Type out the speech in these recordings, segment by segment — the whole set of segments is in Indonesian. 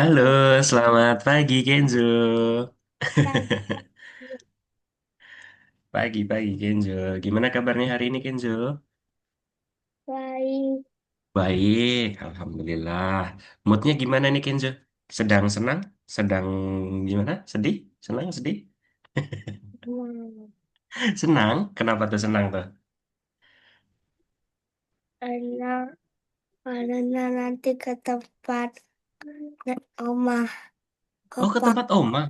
Halo, selamat pagi Kenzo. Pagi-pagi Kenzo. Gimana kabarnya hari ini Kenzo? Baik, Baik, Alhamdulillah. Moodnya gimana nih Kenzo? Sedang senang? Sedang gimana? Sedih? Senang? Sedih? nah, Senang? Kenapa tuh senang tuh? karena nanti ke tempat oma, Oh, ke opa tempat Oma.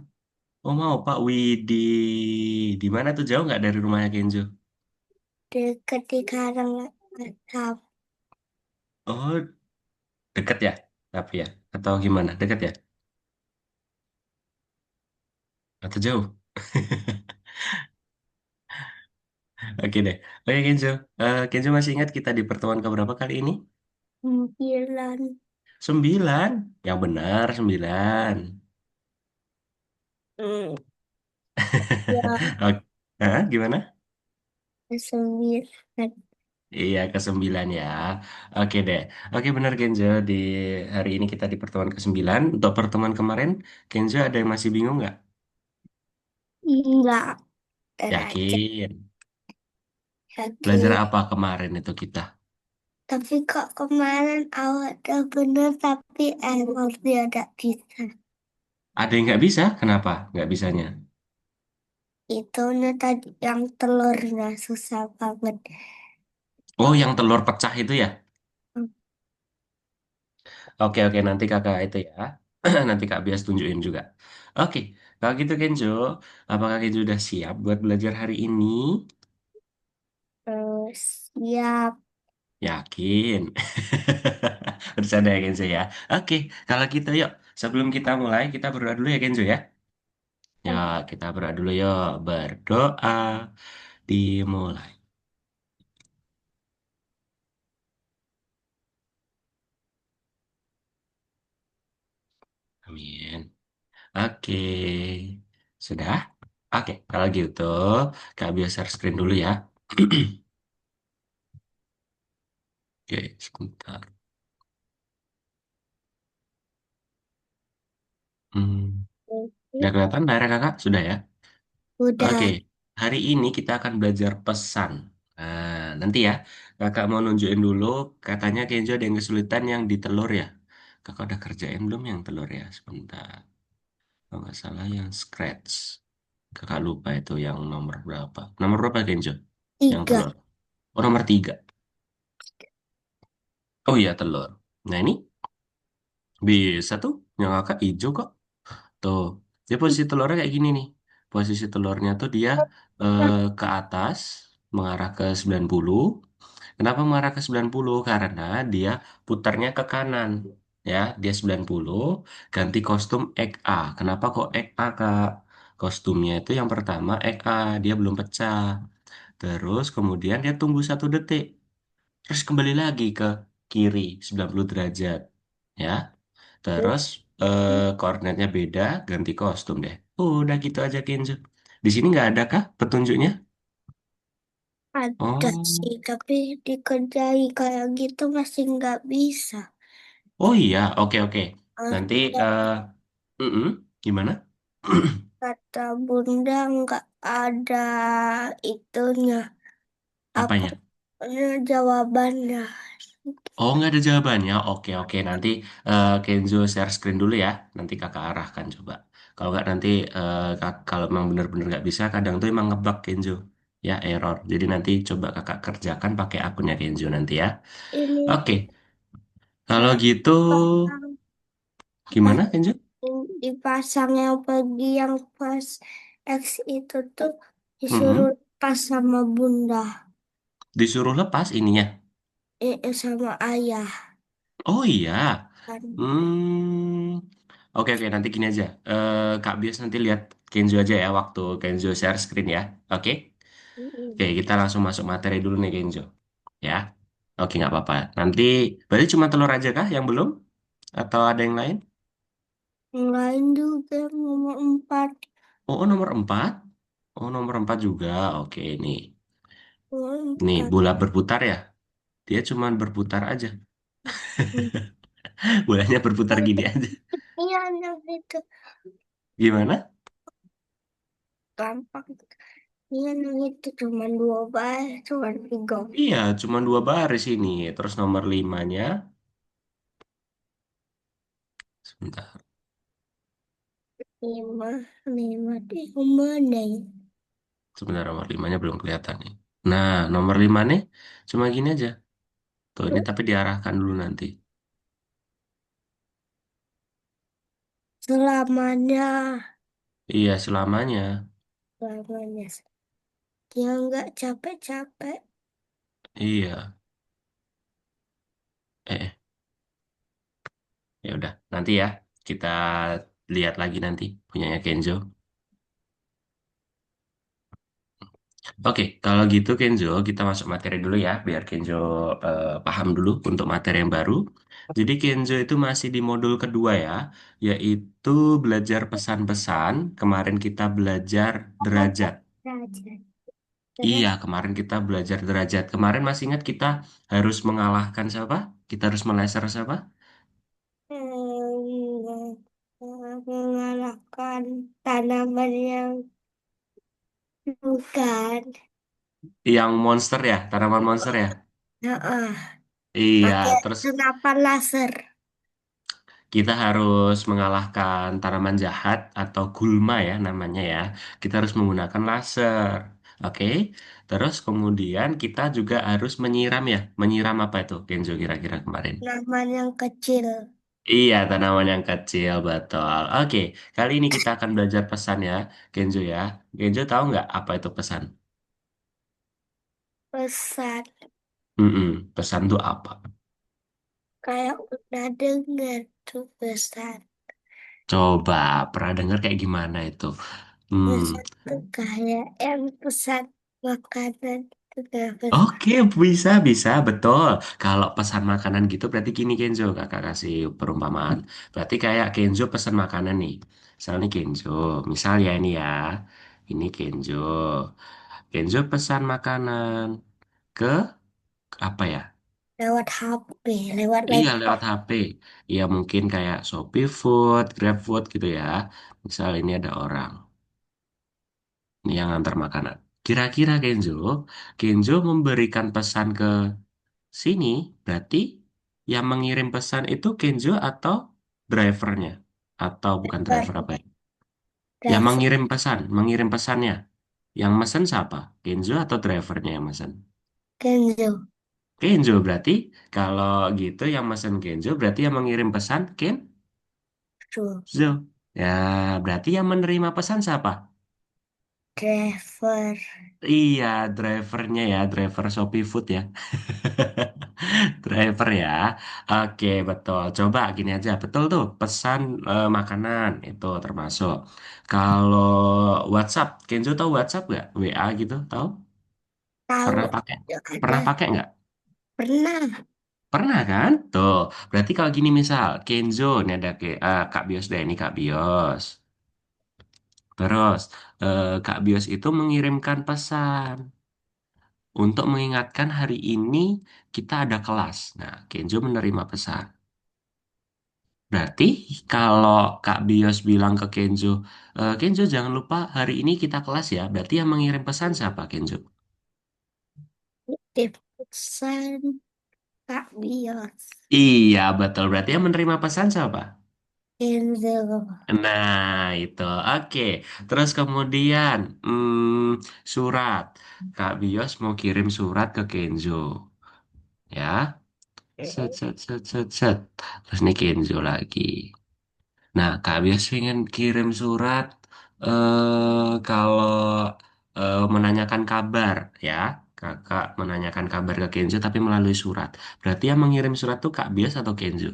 Oma, Opa, Widi. Di mana tuh jauh nggak dari rumahnya Kenzo? deket di Karang Atap. Oh, deket ya? Tapi ya? Atau gimana? Deket ya? Atau jauh? Oke deh. Oke Kenzo. Kenzo masih ingat kita di pertemuan keberapa kali ini? 9. 9. Yang benar 9. Hmm, ya, Oke. Gimana? 9. Iya, ke 9 ya. Oke deh. Oke benar Kenzo. Di hari ini kita di pertemuan ke 9. Untuk pertemuan kemarin, Kenzo ada yang masih bingung nggak? Enggak, aja Yakin. Belajar yakin. apa kemarin itu kita? Tapi kok kemarin awak udah bener tapi error dia ada bisa. Ada yang nggak bisa? Kenapa nggak bisanya? Itunya tadi yang telurnya susah banget. Oh, yang telur pecah itu ya? Oke, oke, nanti kakak itu ya. Nanti kak Bias tunjukin juga. Oke, kalau gitu Kenzo, apakah Kenzo udah siap buat belajar hari ini? Siap. Yakin. Bercanda ya Kenzo ya. Oke, kalau gitu yuk. Sebelum kita mulai, kita berdoa dulu ya Kenzo ya. Ya, kita berdoa dulu yuk. Berdoa dimulai. Amin. Oke, sudah? Oke, kalau gitu, kak Bias share screen dulu ya. Oke, sebentar. Hmm. Udah kelihatan layar kakak? Sudah ya? Oke, Udah. hari ini kita akan belajar pesan. Nah, nanti ya, kakak mau nunjukin dulu, katanya Kenzo ada yang kesulitan yang di telur ya. Kakak udah kerjain belum yang telur ya? Sebentar. Kalau nggak salah yang scratch. Kakak lupa itu yang nomor berapa. Nomor berapa Kenzo? Yang 3. telur. Oh, nomor 3. Oh iya, telur. Nah ini bisa tuh, yang kakak hijau kok. Tuh, dia posisi telurnya kayak gini nih. Posisi telurnya tuh dia ke atas, mengarah ke 90. Kenapa mengarah ke 90? Karena dia putarnya ke kanan. Ya, dia 90, ganti kostum ek A. Kenapa kok ek A, Kak? Kostumnya itu yang pertama ek A, dia belum pecah. Terus kemudian dia tunggu 1 detik. Terus kembali lagi ke kiri 90 derajat. Ya, terus koordinatnya beda, ganti kostum deh. Udah gitu aja Kenzo. Di sini nggak ada kah petunjuknya? Ada Oh, sih, tapi dikerjai kayak gitu masih nggak bisa. oh iya, oke oke. Eh, Nanti, kat- gimana? Kata Bunda nggak ada itunya. Apa Apanya? jawabannya? Oh, nggak ada jawabannya. Oke oke. Nanti Kenzo share screen dulu ya. Nanti kakak arahkan coba. Kalau nggak nanti kalau emang bener-bener nggak bisa, kadang tuh emang ngebug Kenzo. Ya error. Jadi nanti coba kakak kerjakan pakai akunnya Kenzo nanti ya. Ini Oke. Kalau kayak gitu, pasang apa gimana Kenzo? dipasang yang pergi yang pas X itu tuh disuruh Mm-mm. pas sama Bunda, Disuruh lepas ininya. sama ayah Oh iya. kan. Hmm. Oke oke nanti gini aja. Kak Bias nanti lihat Kenzo aja ya waktu Kenzo share screen ya. Oke. Oke Mm-mm. kita langsung masuk materi dulu nih Kenzo. Ya. Oke nggak apa-apa. Nanti berarti cuma telur aja kah yang belum? Atau ada yang lain? Yang lain juga nomor 4. Oh, nomor 4. Oh nomor 4 juga. Oke nih. Nomor Nih 4. bola berputar ya. Dia cuma berputar aja. Bolanya berputar gini aja. itu Gimana? gampang. Iya, yang itu cuma dua baris, cuma tiga. Iya, cuma dua baris ini. Terus nomor limanya, sebentar. Lima, lima itu mana ya? Sebentar, nomor limanya belum kelihatan nih. Nah, nomor lima nih, cuma gini aja. Tuh, ini tapi diarahkan dulu nanti. Selamanya, Iya, selamanya. selamanya. Dia nggak capek-capek. Iya. Ya udah, nanti ya kita lihat lagi nanti punyanya Kenzo. Oke, kalau gitu Kenzo, kita masuk materi dulu ya, biar Kenzo paham dulu untuk materi yang baru. Jadi Kenzo itu masih di modul kedua ya, yaitu belajar pesan-pesan. Kemarin kita belajar derajat. Derajat. Iya, Derajat. kemarin kita belajar derajat. Kemarin masih ingat kita harus mengalahkan siapa? Kita harus meleser siapa? Mengalahkan tanaman yang bukan. Yang monster ya, tanaman monster ya. Nah, Iya, pakai terus senapan laser. kita harus mengalahkan tanaman jahat atau gulma ya namanya ya. Kita harus menggunakan laser. Oke. Terus kemudian kita juga harus menyiram ya. Menyiram apa itu, Kenzo kira-kira kemarin? Tanaman yang kecil. Iya, tanaman yang kecil, betul. Oke, kali ini kita akan belajar pesan ya, Kenzo ya. Kenzo tahu nggak apa itu pesan? Pesan. Pesan itu apa? Kayak udah dengar tuh pesan. Coba, pernah dengar kayak gimana itu? Hmm. Pesan tuh kayak yang pesan makanan. Itu kayak pesan. Oke, bisa, bisa, betul. Kalau pesan makanan gitu berarti gini Kenzo, kakak kasih perumpamaan. Berarti kayak Kenzo pesan makanan nih. Misalnya nih Kenzo, misal ya ini ya, ini Kenzo. Kenzo pesan makanan ke apa ya? Lewat HP, lewat Iya, laptop. lewat HP. Iya, mungkin kayak Shopee Food, GrabFood gitu ya. Misal ini ada orang nih yang antar makanan. Kira-kira Kenzo, Kenzo memberikan pesan ke sini berarti yang mengirim pesan itu Kenzo atau drivernya? Atau bukan driver apa ya? Yang Driver mengirim pesannya. Yang mesen siapa? Kenzo atau drivernya yang mesen? Kenzo. Kenzo berarti kalau gitu yang mesen Kenzo berarti yang mengirim pesan Tuh, Kenzo. Ya, berarti yang menerima pesan siapa? driver. Iya, drivernya ya, driver Shopee Food ya. Driver ya. Oke, betul. Coba gini aja. Betul tuh, pesan makanan itu termasuk. Kalau WhatsApp, Kenzo tahu WhatsApp nggak? WA gitu, tahu? Tahu Pernah pakai? ada. Pernah pakai nggak? Pernah. Pernah kan? Tuh. Berarti kalau gini misal, Kenzo, ini ada Kak Bios deh, ini Kak Bios. Terus, Kak Bios itu mengirimkan pesan untuk mengingatkan hari ini kita ada kelas. Nah, Kenzo menerima pesan. Berarti kalau Kak Bios bilang ke Kenzo, Kenzo jangan lupa hari ini kita kelas ya. Berarti yang mengirim pesan siapa Kenzo? Titip pesan Kak Bios. Iya betul. Berarti yang menerima pesan siapa? Kenzo. Nah itu oke. Terus kemudian surat. Kak Bios mau kirim surat ke Kenzo. Ya. Set set set set set. Terus ini Kenzo lagi. Nah, Kak Bias pengen kirim surat kalau menanyakan kabar ya. Kakak menanyakan kabar ke Kenzo tapi melalui surat. Berarti yang mengirim surat tuh Kak Bias atau Kenzo?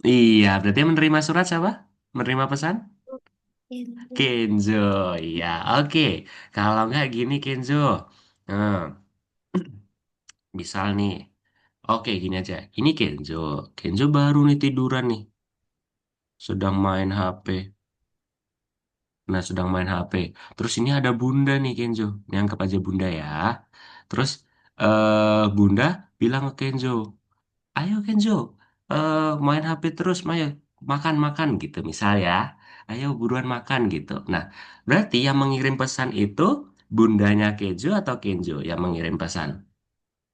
Iya, berarti yang menerima surat siapa? Menerima pesan? Kenzo. Kenzo. Iya, oke. Kalau nggak gini Kenzo. Nah, misal nih. Oke, gini aja. Ini Kenzo. Kenzo baru nih tiduran nih. Sedang main HP. Nah, sedang main HP. Terus ini ada Bunda nih, Kenzo. Ini anggap aja Bunda ya. Terus Bunda bilang ke Kenzo, ayo Kenzo, main HP terus, ayo makan-makan gitu misal ya. Ayo buruan makan gitu. Nah, berarti yang mengirim pesan itu bundanya Kenzo atau Kenzo yang mengirim pesan?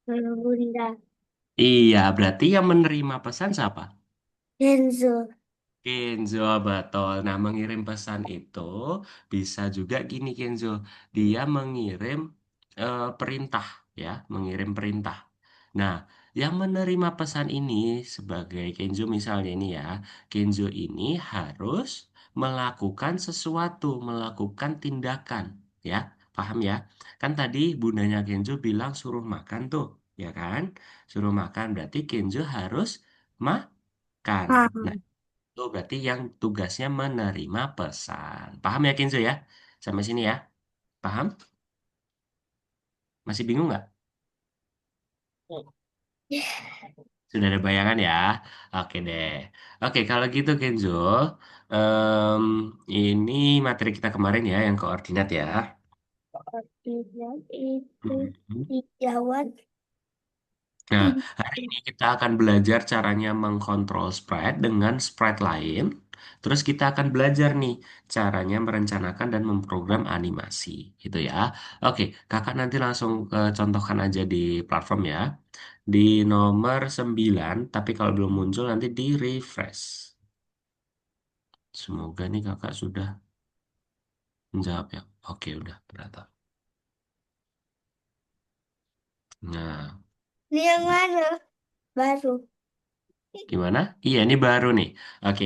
Bunda. Iya, berarti yang menerima pesan siapa? Kenzo. Kenzo, betul. Nah, mengirim pesan itu bisa juga gini, Kenzo. Dia mengirim perintah, ya, mengirim perintah. Nah, yang menerima pesan ini sebagai Kenzo misalnya ini ya, Kenzo ini harus melakukan sesuatu, melakukan tindakan, ya. Paham ya? Kan tadi bundanya Kenzo bilang suruh makan tuh, ya kan? Suruh makan berarti Kenzo harus makan. Nah, Paham. itu berarti yang tugasnya menerima pesan. Paham ya Kenzo ya? Sampai sini ya. Paham? Masih bingung nggak? Sudah ada bayangan ya? Oke deh. Oke, kalau gitu Kenzo, em, ini materi kita kemarin ya, yang koordinat ya. Koordinat itu Mhm. dijawab Nah, ini. hari ini kita akan belajar caranya mengkontrol sprite dengan sprite lain. Terus kita akan belajar nih caranya merencanakan dan memprogram animasi, gitu ya. Oke, kakak nanti langsung contohkan aja di platform ya. Di nomor 9, tapi kalau belum muncul nanti di refresh. Semoga nih kakak sudah menjawab ya. Oke, udah ternyata. Nah, Ini yang mana? Baru. gimana? Iya, ini baru nih. Oke,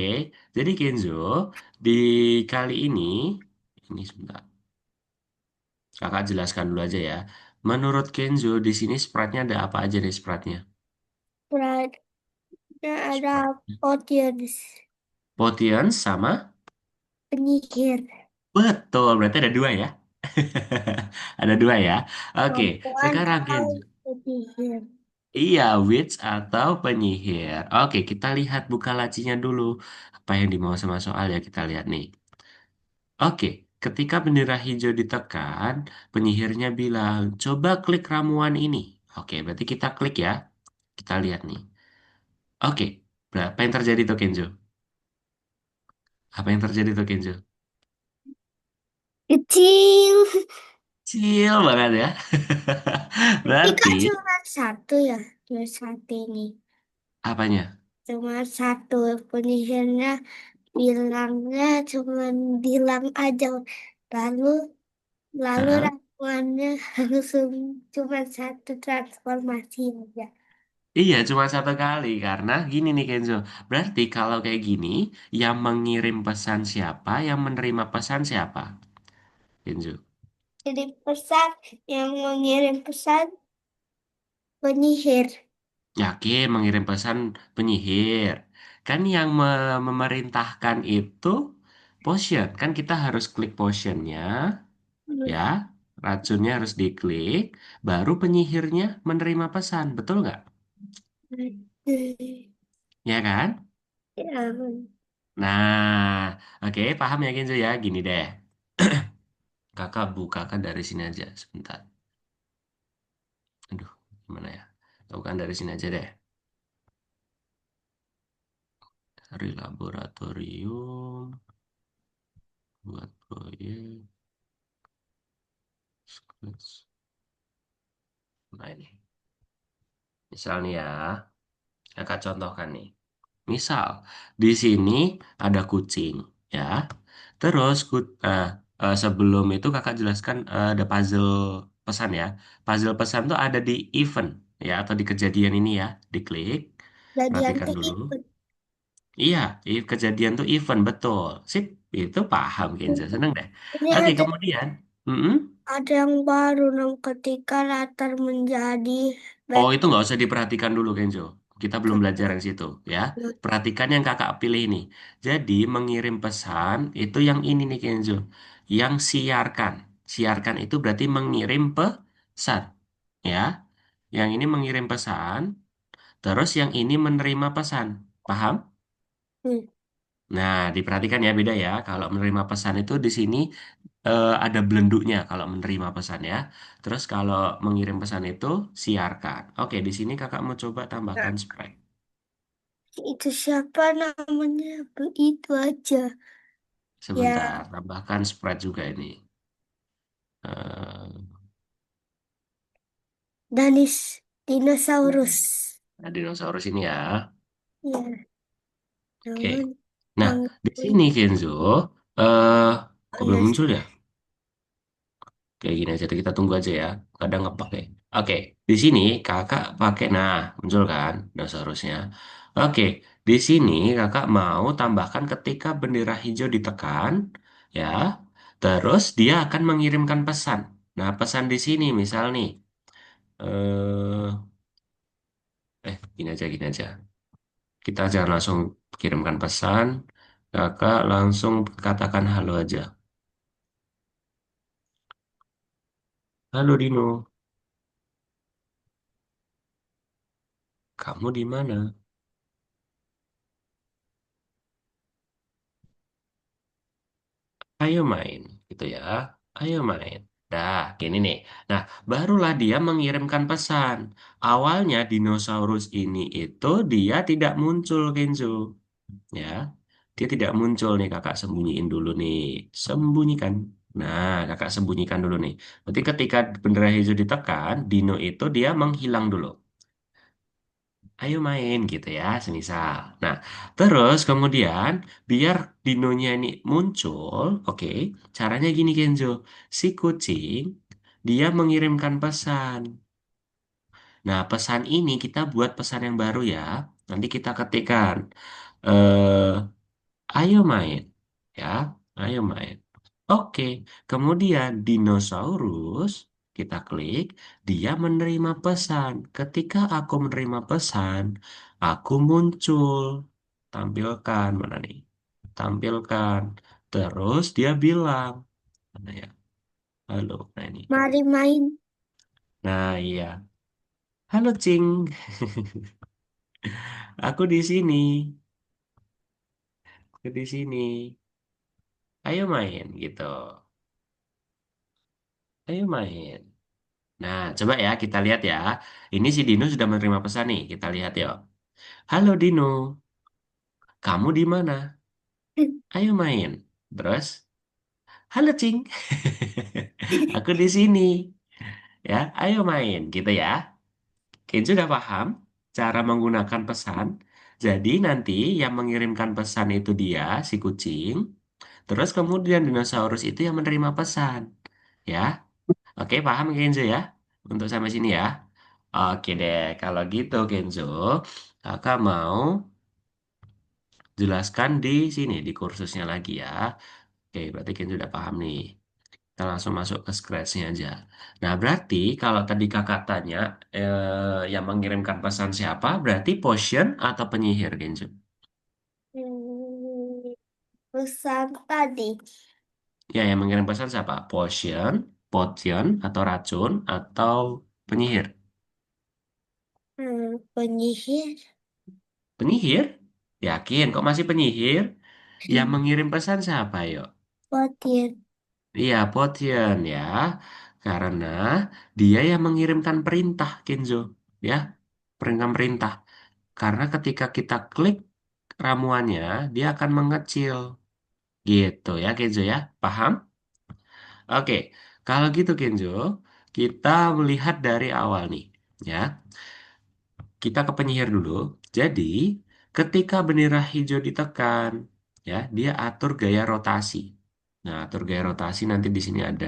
jadi Kenzo, di kali ini sebentar. Kakak jelaskan dulu aja ya. Menurut Kenzo, di sini sprite-nya ada apa aja nih sprite-nya? Beratnya ada Sprite. audience. Potions sama? Penyihir. Betul, berarti ada dua ya. Ada dua ya. Oke, Perempuan sekarang atau Kenzo. penyihir. Iya, witch atau penyihir. Oke, kita lihat buka lacinya dulu. Apa yang dimau sama soal ya kita lihat nih. Oke, ketika bendera hijau ditekan, penyihirnya bilang, coba klik ramuan ini. Oke, berarti kita klik ya. Kita lihat nih. Oke, apa yang terjadi tuh Kenzo? Apa yang terjadi tuh Kenzo? Kecil. Kecil banget ya. Tapi Berarti, kan cuma satu ya. Cuma satu ini. apanya? Cuma satu. Penyihirnya bilangnya cuma bilang aja. Lalu lalu Hah? ramuannya langsung cuma satu transformasi aja. Iya, cuma satu kali. Karena gini nih Kenzo. Berarti kalau kayak gini, yang mengirim pesan siapa, yang menerima pesan siapa? Kenzo. Jadi pesan yang mengirim pesan penyihir. Yakin mengirim pesan penyihir. Kan yang memerintahkan itu potion. Kan kita harus klik potionnya, ya. Racunnya harus diklik, baru penyihirnya menerima pesan. Betul nggak? Ya kan? Ya, Nah, oke, paham ya Kenzo ya? Gini deh. Kakak bukakan dari sini aja sebentar. Aduh, gimana ya? Bukan dari sini aja deh. Dari laboratorium, buat proyek, scripts. Nah ini. Misal nih ya, kakak contohkan nih. Misal, di sini ada kucing, ya. Terus, sebelum itu kakak jelaskan ada puzzle pesan ya. Puzzle pesan tuh ada di event, ya, atau di kejadian ini ya. Diklik, jadi perhatikan anti dulu. itu. Iya, kejadian tuh event, betul. Sip, itu paham, Kenzo. Seneng deh. Ini Oke, kemudian. Mm-mm. ada yang baru ketika latar menjadi Oh, back itu nggak usah diperhatikan dulu, Kenzo. Kita belum belajar yang situ, ya. Perhatikan yang kakak pilih ini. Jadi, mengirim pesan itu yang ini nih, Kenzo. Yang siarkan. Siarkan itu berarti mengirim pesan, ya. Yang ini mengirim pesan, terus yang ini menerima pesan. Paham? Hmm. Nah, diperhatikan ya, beda ya. Kalau menerima pesan itu di sini ada belenduknya kalau menerima pesan ya. Terus kalau mengirim pesan itu siarkan. Oke, di sini kakak mau coba Nah, tambahkan sprite. Itu siapa namanya? Itu aja. Sebentar, Ya, tambahkan Sprite juga ini. Eh, Danis dinosaurus. Dinosaurus ini ya. Ya, Oke. jangan Nah, di panggil. sini Kenzo, eh Oh kok belum ya, muncul ya? Kayak gini aja, kita tunggu aja ya. Kadang ngepak ya. Oke, di sini kakak pakai, nah muncul kan dinosaurusnya. Oke, di sini kakak mau tambahkan ketika bendera hijau ditekan, ya. Terus dia akan mengirimkan pesan. Nah, pesan di sini misal nih, gini aja, gini aja. Kita jangan langsung kirimkan pesan, kakak langsung katakan halo aja. Halo Dino, kamu di mana? Ayo main, gitu ya. Ayo main. Dah, gini nih. Nah, barulah dia mengirimkan pesan. Awalnya dinosaurus ini itu dia tidak muncul, Kenzo. Ya, dia tidak muncul nih. Kakak sembunyiin dulu nih. Sembunyikan. Nah, kakak sembunyikan dulu nih. Berarti ketika bendera hijau ditekan, Dino itu dia menghilang dulu. Ayo main gitu ya, semisal. Nah, terus kemudian biar dinonya ini muncul, oke, caranya gini Kenzo. Si kucing dia mengirimkan pesan. Nah, pesan ini kita buat pesan yang baru ya. Nanti kita ketikkan. Eh, ayo main. Ya, ayo main. Oke, kemudian dinosaurus kita klik, dia menerima pesan. Ketika aku menerima pesan, aku muncul. Tampilkan mana nih? Tampilkan. Terus dia bilang, mana ya? Halo, nah ini. mari main. Nah, iya. Halo, Cing. Aku di sini. Aku di sini. Ayo main gitu. Ayo main. Nah, coba ya kita lihat ya. Ini si Dino sudah menerima pesan nih. Kita lihat yuk. Halo Dino, kamu di mana? Ayo main. Terus, halo Cing, aku di sini. Ya, ayo main gitu ya. Kenzo sudah paham cara menggunakan pesan. Jadi nanti yang mengirimkan pesan itu dia, si kucing. Terus kemudian dinosaurus itu yang menerima pesan. Ya, oke paham Kenzo ya? Untuk sampai sini ya. Oke deh, kalau gitu Kenzo, kakak mau jelaskan di sini, di kursusnya lagi ya. Oke, berarti Kenzo sudah paham nih. Kita langsung masuk ke scratch-nya aja. Nah, berarti kalau tadi kakak tanya, yang mengirimkan pesan siapa? Berarti Potion atau penyihir, Kenzo? Hmm, pesan tadi. Ya, yang mengirim pesan siapa? Potion, atau racun, atau penyihir? Penyihir. Penyihir? Yakin, kok masih penyihir? Yang mengirim pesan siapa, yuk? Petir. Iya, Potion ya. Karena dia yang mengirimkan perintah, Kenzo. Ya, perintah-perintah. Karena ketika kita klik ramuannya, dia akan mengecil. Gitu ya, Kenzo ya. Paham? Oke, kalau gitu Kenzo, kita melihat dari awal nih. Ya, kita ke penyihir dulu. Jadi, ketika bendera hijau ditekan, ya, dia atur gaya rotasi. Nah, atur gaya rotasi nanti di sini ada.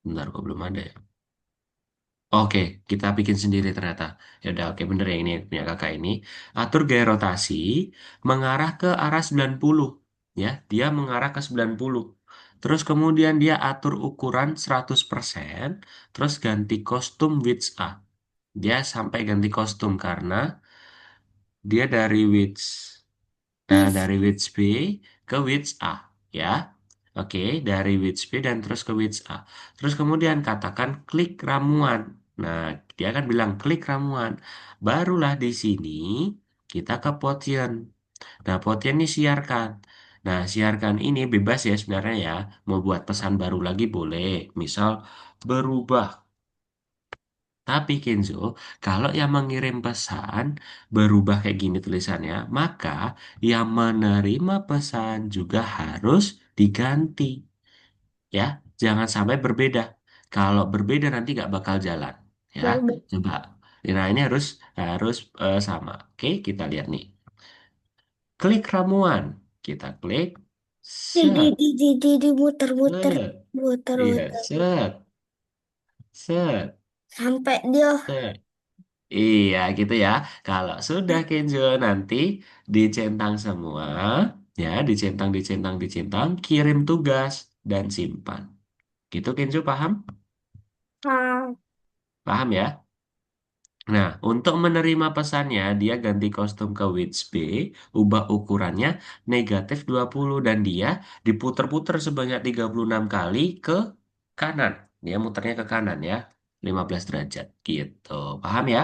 Bentar, kok belum ada ya? Oke, kita bikin sendiri ternyata. Ya udah, oke bener ya ini punya kakak ini. Atur gaya rotasi mengarah ke arah 90. Ya, dia mengarah ke 90. Terus kemudian dia atur ukuran 100%. Terus ganti kostum width A. Dia sampai ganti kostum karena dia dari width. Nah, Is dari width B ke width A. Ya. Oke, dari width B dan terus ke width A. Terus kemudian katakan klik ramuan. Nah, dia akan bilang klik ramuan. Barulah di sini kita ke Potion. Nah, Potion ini siarkan. Nah, siarkan ini bebas ya sebenarnya ya. Mau buat pesan baru lagi boleh. Misal berubah. Tapi Kenzo, kalau yang mengirim pesan berubah kayak gini tulisannya, maka yang menerima pesan juga harus diganti. Ya, jangan sampai berbeda. Kalau berbeda nanti nggak bakal jalan. Ya, Berbeda. coba. Nah, ini harus harus sama. Oke, kita lihat nih. Klik ramuan. Kita klik. Set. Di muter-muter, Set. Iya, muter-muter set. Set. sampai dia Set. Iya gitu ya. Kalau sudah Kenzo nanti dicentang semua, ya dicentang, kirim tugas dan simpan. Gitu Kenzo paham? ah, Paham ya? Nah, untuk menerima pesannya, dia ganti kostum ke Witch B, ubah ukurannya negatif 20 dan dia diputer-puter sebanyak 36 kali ke kanan. Dia muternya ke kanan ya, 15 derajat gitu. Paham ya?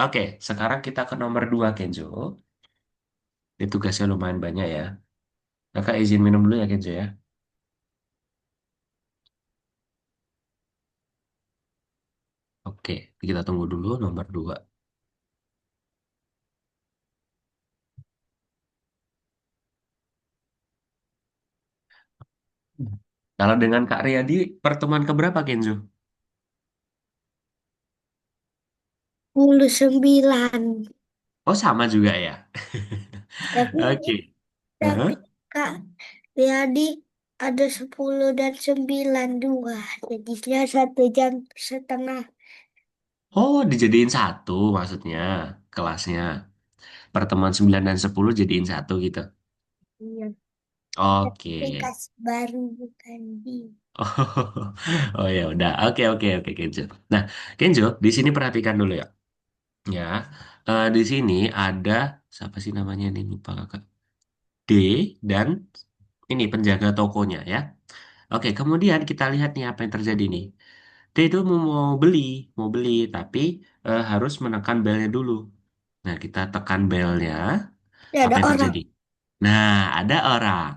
Oke, sekarang kita ke nomor 2 Kenzo. Ini tugasnya lumayan banyak ya. Kakak izin minum dulu ya Kenzo ya. Oke, kita tunggu dulu nomor 2. Kalau dengan Kak Riyadi, pertemuan keberapa Kenzo? 29. Oh, sama juga ya. Tapi Oke. tapi Heeh. Kak Riyadi ada 10 dan 9 dua. Jadinya 1 jam setengah. Oh, dijadiin satu maksudnya kelasnya. Pertemuan 9 dan 10 jadiin satu gitu. Iya. Oke. Aplikasi baru bukan di. Oh, ya udah. Oke Kenzo. Nah, Kenzo, di sini perhatikan dulu ya. Ya. Di sini ada siapa sih namanya ini lupa Kakak. D dan ini penjaga tokonya ya. Oke, kemudian kita lihat nih apa yang terjadi nih. D itu mau beli, tapi harus menekan belnya dulu. Nah, kita tekan belnya, Ya, apa ada yang orang. terjadi? Nah, ada orang.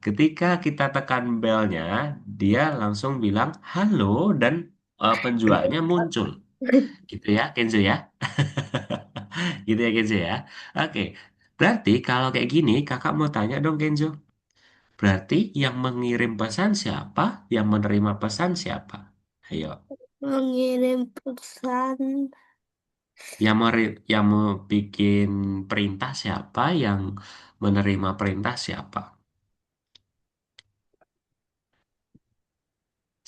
Ketika kita tekan belnya, dia langsung bilang halo dan penjualnya muncul. Gitu ya, Kenzo ya. Gitu ya, Kenzo ya. Oke, berarti kalau kayak gini, kakak mau tanya dong, Kenzo. Berarti yang mengirim pesan siapa, yang menerima pesan siapa? Ayo. Mengirim pesan. Yang mau bikin perintah siapa, yang menerima perintah siapa?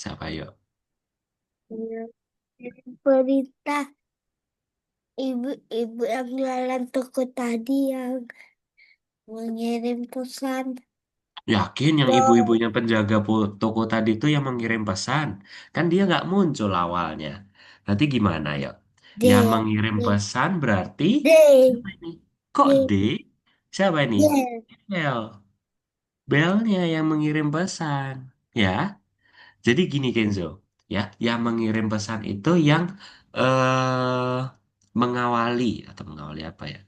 Siapa yuk? Perintah ibu-ibu yang jualan toko tadi yang mengirim pesan. Yakin yang Dong, ibu-ibunya penjaga toko tadi itu yang mengirim pesan? Kan dia nggak muncul awalnya. Nanti gimana ya? Yang D, mengirim D, pesan berarti D, siapa ini? Kok D? D, Siapa ini? D. Bel. Belnya yang mengirim pesan. Ya. Jadi gini Kenzo, ya, yang mengirim pesan itu yang mengawali atau mengawali apa ya?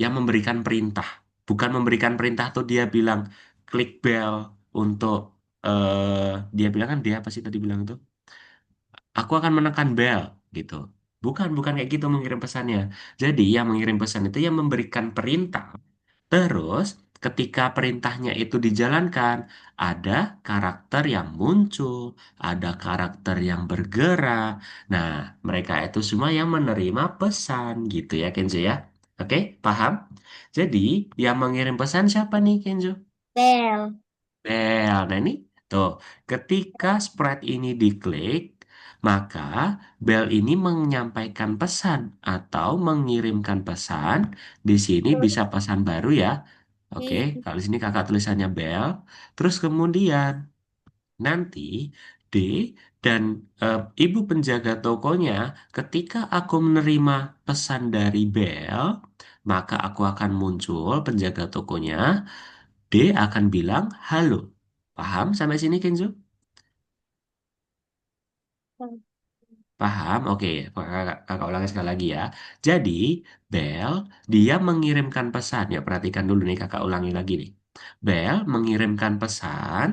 Yang memberikan perintah. Bukan memberikan perintah tuh dia bilang klik bell untuk dia bilang kan dia apa sih tadi bilang itu? Aku akan menekan bell gitu. Bukan kayak gitu mengirim pesannya. Jadi yang mengirim pesan itu yang memberikan perintah. Terus, ketika perintahnya itu dijalankan, ada karakter yang muncul, ada karakter yang bergerak. Nah, mereka itu semua yang menerima pesan gitu ya, Kenzo ya. Oke, paham? Jadi, yang mengirim pesan siapa nih, Kenzo? Bel. Bel. Nah, ini tuh, ketika sprite ini diklik, maka bel ini menyampaikan pesan atau mengirimkan pesan. Di sini bisa pesan baru ya. Oke, kalau di sini kakak tulisannya bel. Terus kemudian nanti D dan ibu penjaga tokonya, ketika aku menerima pesan dari bel, maka aku akan muncul penjaga tokonya. D akan bilang halo. Paham sampai sini Kenzo? Paham? Oke, kakak ulangi sekali lagi ya. Jadi, Bel, dia mengirimkan pesan. Ya, perhatikan dulu nih, kakak ulangi lagi nih. Bel mengirimkan pesan.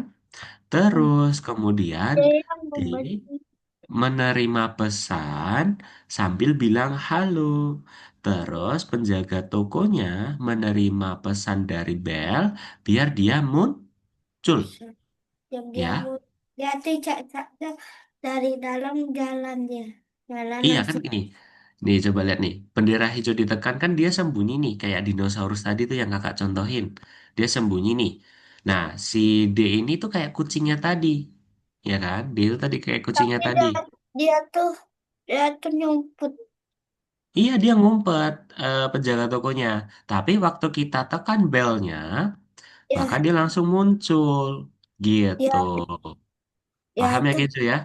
Terus kemudian D yang D memberi. menerima pesan sambil bilang halo. Terus penjaga tokonya menerima pesan dari Bel biar dia muncul, Bisa. Yang dia ya. mau dia tidak dari dalam jalan dia. Jalan Iya kan langsung. gini. Nih coba lihat nih. Bendera hijau ditekan kan dia sembunyi nih kayak dinosaurus tadi tuh yang kakak contohin. Dia sembunyi nih. Nah, si D ini tuh kayak kucingnya tadi. Ya kan? D itu tadi kayak kucingnya Tapi tadi. dia tuh nyumput. Iya, dia ngumpet penjaga tokonya. Tapi waktu kita tekan belnya, maka Ya, dia langsung muncul. Gitu. dia Paham dia ya tuh gitu ya?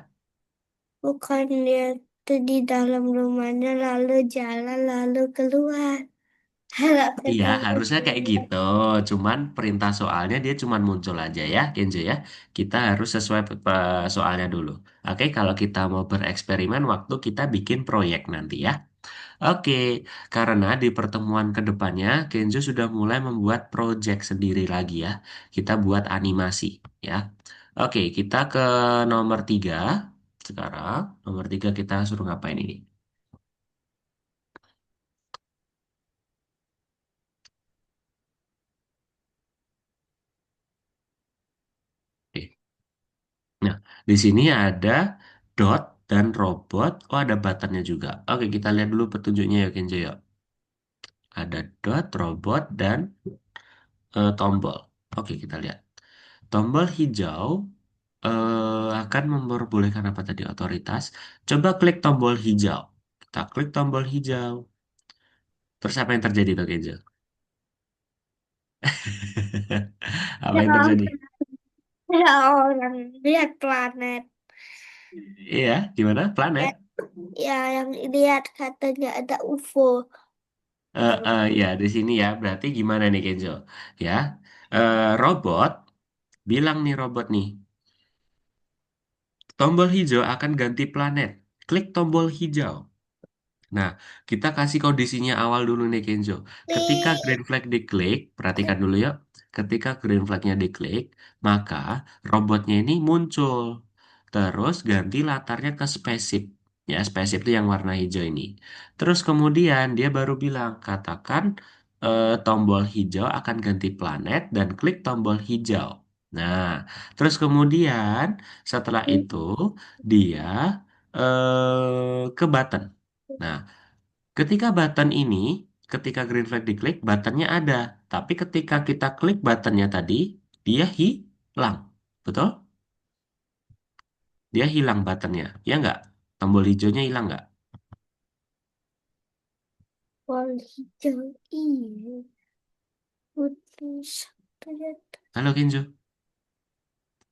bukan dia tuh di dalam rumahnya lalu jalan lalu keluar. Kalau Iya, ketemu harusnya kayak dia. gitu. Cuman perintah soalnya dia cuman muncul aja ya, Kenzo ya. Kita harus sesuai soalnya dulu. Oke, kalau kita mau bereksperimen waktu kita bikin proyek nanti ya. Oke, karena di pertemuan kedepannya Kenzo sudah mulai membuat proyek sendiri lagi ya. Kita buat animasi ya. Oke, kita ke nomor 3. Sekarang, nomor 3 kita suruh ngapain ini? Oke. Nah, di sini ada dot dan robot. Oh, ada buttonnya juga. Oke, kita lihat dulu petunjuknya ya, Kenzo ya. Ada dot, robot, dan tombol. Oke, kita lihat. Tombol hijau akan memperbolehkan apa tadi otoritas. Coba klik tombol hijau. Kita klik tombol hijau. Terus apa yang terjadi tuh, Kenzo? Apa Ya, yang terjadi? ya orang lihat planet. Iya, gimana? Ya, Planet? ya yang lihat katanya ada UFO terbang. Ya, di sini ya. Berarti gimana nih, Kenzo? Ya, robot. Bilang nih robot nih. Tombol hijau akan ganti planet. Klik tombol hijau. Nah, kita kasih kondisinya awal dulu nih Kenzo. Ketika Nih, green flag diklik, perhatikan dulu ya. Ketika green flagnya diklik, maka robotnya ini muncul. Terus ganti latarnya ke spaceship. Ya, spaceship itu yang warna hijau ini. Terus kemudian dia baru bilang, katakan tombol hijau akan ganti planet dan klik tombol hijau. Nah, terus kemudian setelah itu dia ke button. Nah, ketika button ini, ketika green flag diklik, buttonnya ada. Tapi ketika kita klik buttonnya tadi, dia hilang. Betul? Dia hilang buttonnya. Ya nggak? Tombol hijaunya hilang nggak? warna hijau ini putih ternyata Halo Kenzo.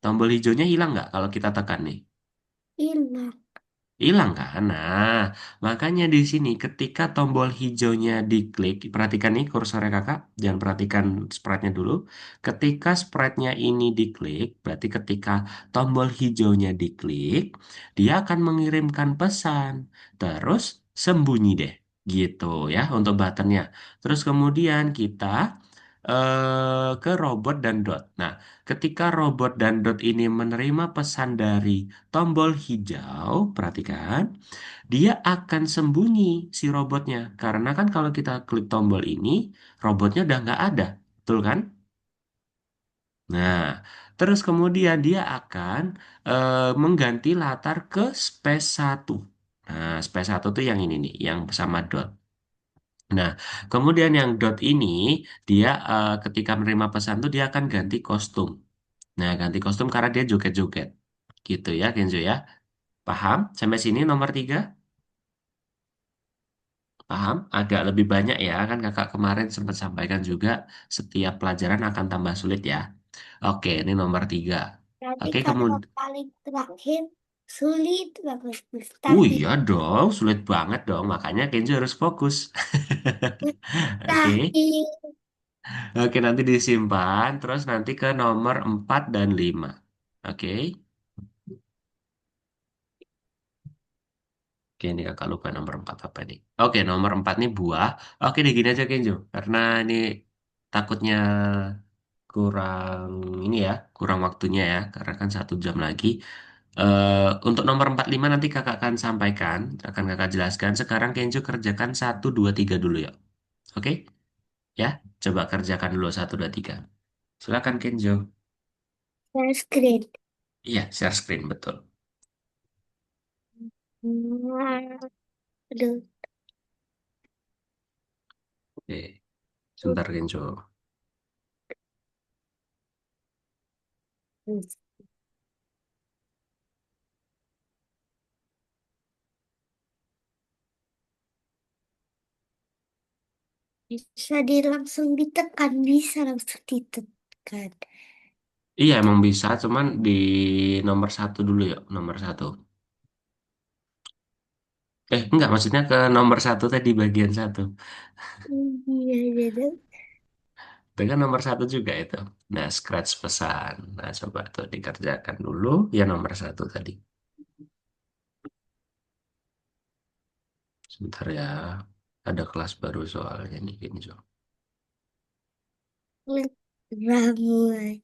Tombol hijaunya hilang nggak kalau kita tekan nih? hilang. Hilang kan? Nah, makanya di sini ketika tombol hijaunya diklik, perhatikan nih kursornya kakak, jangan perhatikan sprite-nya dulu. Ketika sprite-nya ini diklik, berarti ketika tombol hijaunya diklik, dia akan mengirimkan pesan. Terus sembunyi deh, gitu ya untuk buttonnya. Terus kemudian kita ke robot dan dot. Nah, ketika robot dan dot ini menerima pesan dari tombol hijau, perhatikan, dia akan sembunyi si robotnya. Karena kan kalau kita klik tombol ini, robotnya udah nggak ada. Betul kan? Nah, terus kemudian dia akan mengganti latar ke space satu. Nah, space satu tuh yang ini nih, yang sama dot. Nah, kemudian yang dot ini, dia ketika menerima pesan tuh dia akan ganti kostum. Nah, ganti kostum karena dia joget-joget. Gitu ya, Kenzo ya. Paham? Sampai sini nomor 3. Paham? Agak lebih banyak ya, kan kakak kemarin sempat sampaikan juga setiap pelajaran akan tambah sulit ya. Oke, ini nomor 3. Nanti Oke, kata kemudian, paling terakhir sulit banget mustahil. iya dong, sulit banget dong. Makanya Kenzo harus fokus. Oke, Mustahil. oke nanti disimpan, terus nanti ke nomor 4 dan 5. Oke, oke ini kakak lupa nomor 4 apa nih. Oke, nomor 4 nih buah. Oke, deh gini aja Kenzo. Karena ini takutnya kurang ini ya, kurang waktunya ya, karena kan 1 jam lagi. Untuk nomor 45 nanti kakak akan sampaikan, akan kakak jelaskan. Sekarang Kenjo kerjakan satu 2 3 dulu ya. Oke? Ya, coba kerjakan dulu satu 2 3. Silakan Kenjo. Share screen. Iya, share screen, betul. Aduh. Oke, sebentar Kenjo. Bisa langsung ditekan, bisa langsung ditekan. Iya, emang bisa, cuman di nomor satu dulu ya, nomor satu. Enggak, maksudnya ke nomor satu tadi, bagian satu. Iya, jadi Itu kan nomor satu juga itu. Nah, scratch pesan. Nah, coba tuh dikerjakan dulu, ya nomor satu tadi. Sebentar ya, ada kelas baru soalnya nih, Kenjo. ramuan.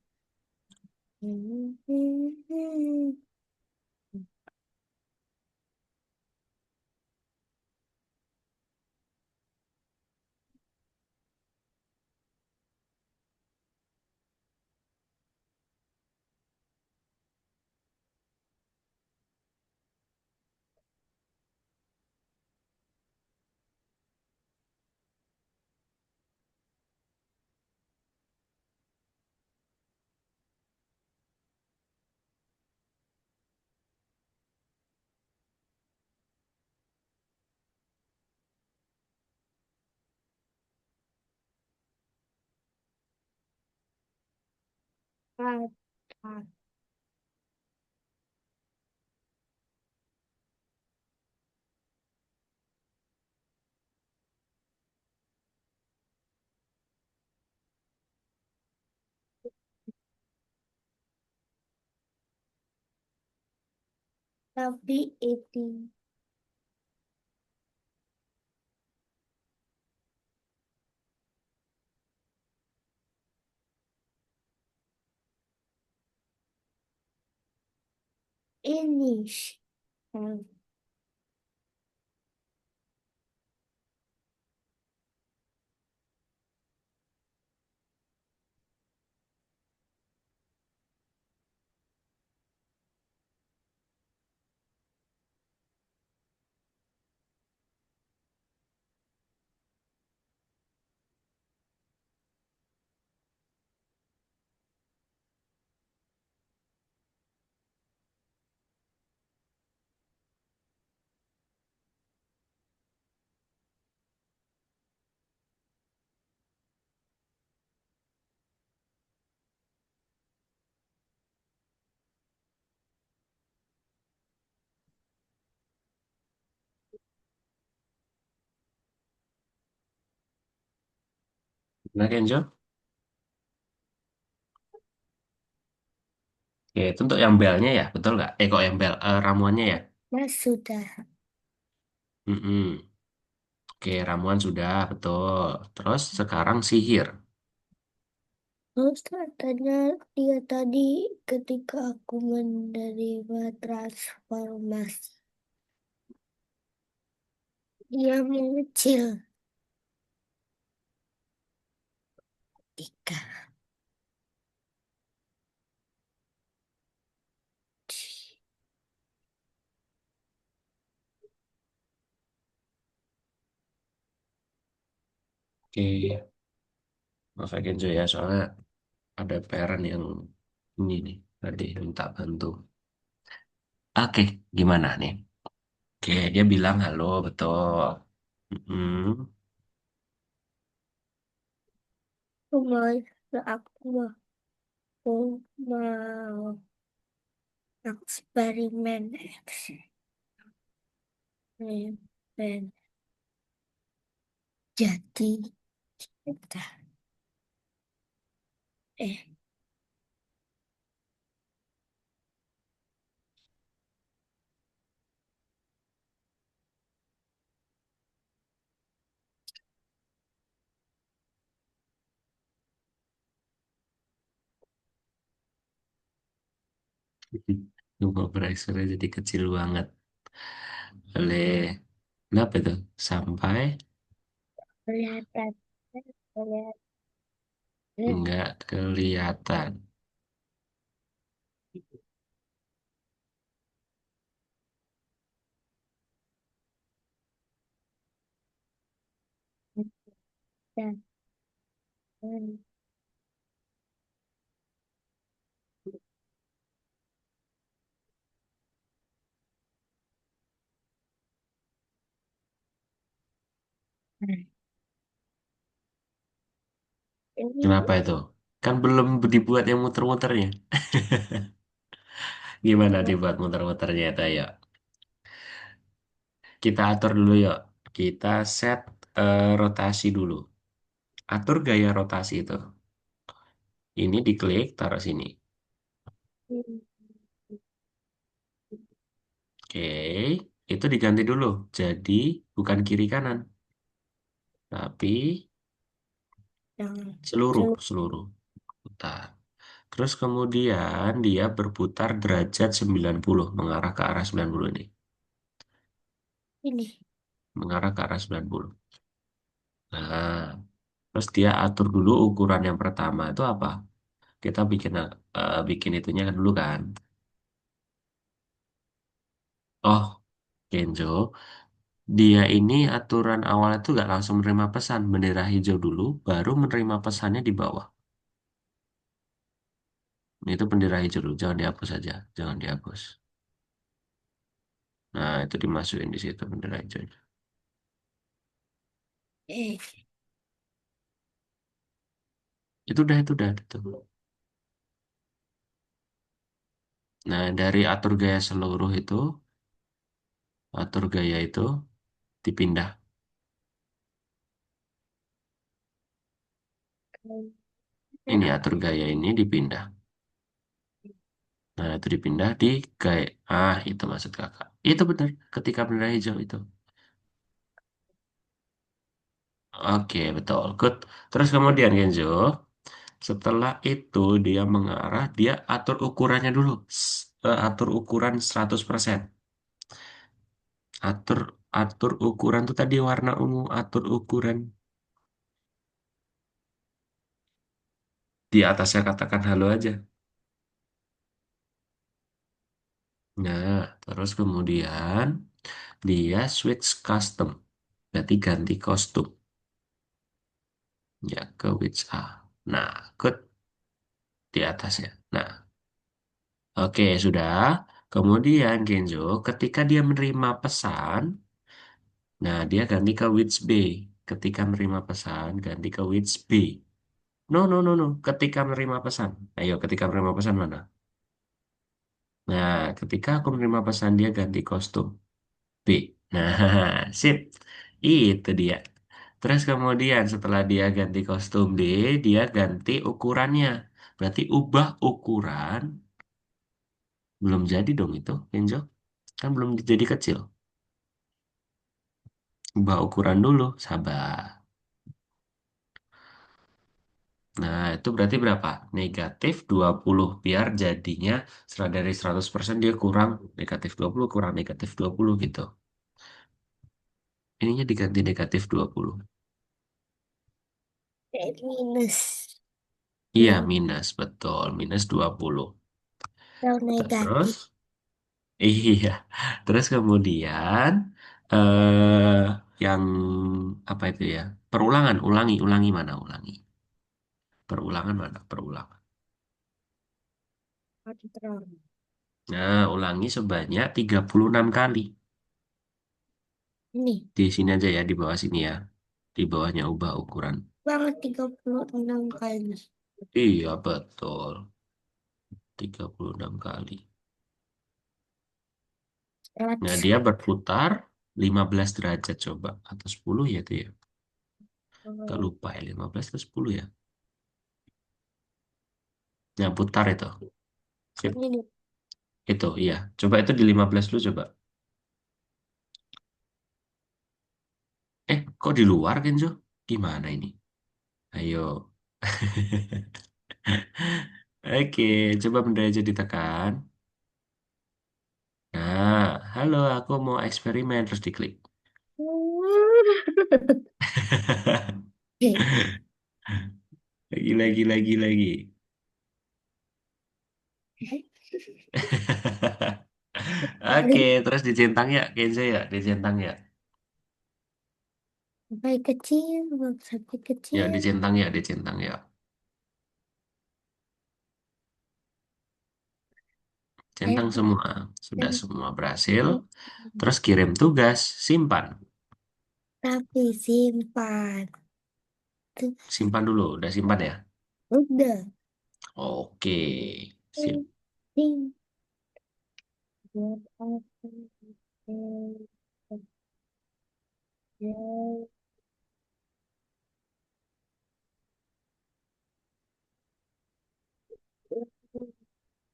Tapi ini Nah, Kenjo. Oke, itu untuk yang belnya ya, betul nggak? Kok yang bel, ramuannya ya? mas sudah. Mm-mm. Oke, ramuan sudah, betul. Terus sekarang sihir. Terus katanya dia tadi ketika aku menerima transformasi, dia mengecil. Ika. Oke, maaf ya Kenjo ya, soalnya ada parent yang ini nih, tadi minta bantu. Oke, gimana nih? Oke, dia bilang halo, betul. Mm-mm. Aku mau eksperimen, eksperimen jadi kita eh Rumah beraksara jadi kecil banget. Oleh, kenapa itu? Sampai Kelihatan. Kelihatan. nggak kelihatan. Ini Kenapa itu? Kan belum dibuat yang muter-muternya. Gimana dibuat muter-muternya itu ya? Kita atur dulu yuk. Kita set rotasi dulu. Atur gaya rotasi itu. Ini diklik, taruh sini. Oke, itu diganti dulu. Jadi bukan kiri kanan, tapi jangan seluruh, seluruh seluruh. Putar. Terus kemudian dia berputar derajat 90 mengarah ke arah 90 ini. ini. Mengarah ke arah 90. Nah, terus dia atur dulu ukuran yang pertama itu apa? Kita bikin itunya kan dulu kan. Oh, Kenzo, dia ini aturan awal itu nggak langsung menerima pesan. Bendera hijau dulu, baru menerima pesannya di bawah. Itu bendera hijau dulu, jangan dihapus saja. Jangan dihapus. Nah, itu dimasukin di situ bendera hijau. Eh, Itu udah. Itu. Nah, dari atur gaya seluruh itu, atur gaya itu dipindah. Ini atur gaya ini dipindah. Nah, itu dipindah di gaya. Ah, itu maksud kakak. Itu benar, ketika bendera hijau itu. Oke, betul. Good. Terus kemudian Genzo, setelah itu dia mengarah, dia atur ukurannya dulu. Atur ukuran 100%. Atur atur ukuran tuh tadi warna ungu, atur ukuran. Di atasnya katakan halo aja. Nah, terus kemudian dia switch custom. Berarti ganti kostum. Ya, ke which A. Nah, good di atasnya. Nah, oke, sudah. Kemudian Genzo, ketika dia menerima pesan, nah dia ganti ke which B. Ketika menerima pesan, ganti ke which B. No, no, no, no. Ketika menerima pesan. Ayo, ketika menerima pesan mana? Nah, ketika aku menerima pesan dia ganti kostum B. Nah, sip. Itu dia. Terus kemudian setelah dia ganti kostum B, dia ganti ukurannya. Berarti ubah ukuran. Belum jadi dong itu, Kenzo. Kan belum jadi kecil. Ubah ukuran dulu. Sabar. Nah, itu berarti berapa? Negatif 20. Biar jadinya dari 100% dia kurang negatif 20 kurang negatif 20 gitu. Ininya diganti negatif 20. minus Iya, dua minus. Betul. Minus 20. atau Terus, negatif. iya. Terus kemudian, eh yang apa itu ya? Perulangan. Ulangi mana? Ulangi. Perulangan mana? Perulangan. Kontrol. Nah, ulangi sebanyak 36 kali. Ini Di sini aja ya, di bawah sini ya. Di bawahnya ubah ukuran. banget 36 kali. Iya, betul. 36 kali. Nah, 100. dia berputar 15 derajat coba. Atau 10 ya itu ya. Gak lupa ya, 15 atau 10 ya. Yang putar itu. Sip. Ini Itu, iya. Coba itu di 15 dulu coba. Kok di luar, Kenzo? Gimana ini? Ayo. Oke, coba benda aja ditekan. halo, aku mau eksperimen, terus diklik. Lagi, lagi, lagi, lagi. Oke, terus dicentang ya, Kenzo ya, dicentang ya. Sampai kecil, bang, sampai Ya, kecil. dicentang ya, dicentang ya. Centang Dan, semua. Sudah dan, semua berhasil. Terus kirim tugas, simpan. tapi simpan. Simpan dulu, udah simpan ya? Udah. Oke, sip. Ting.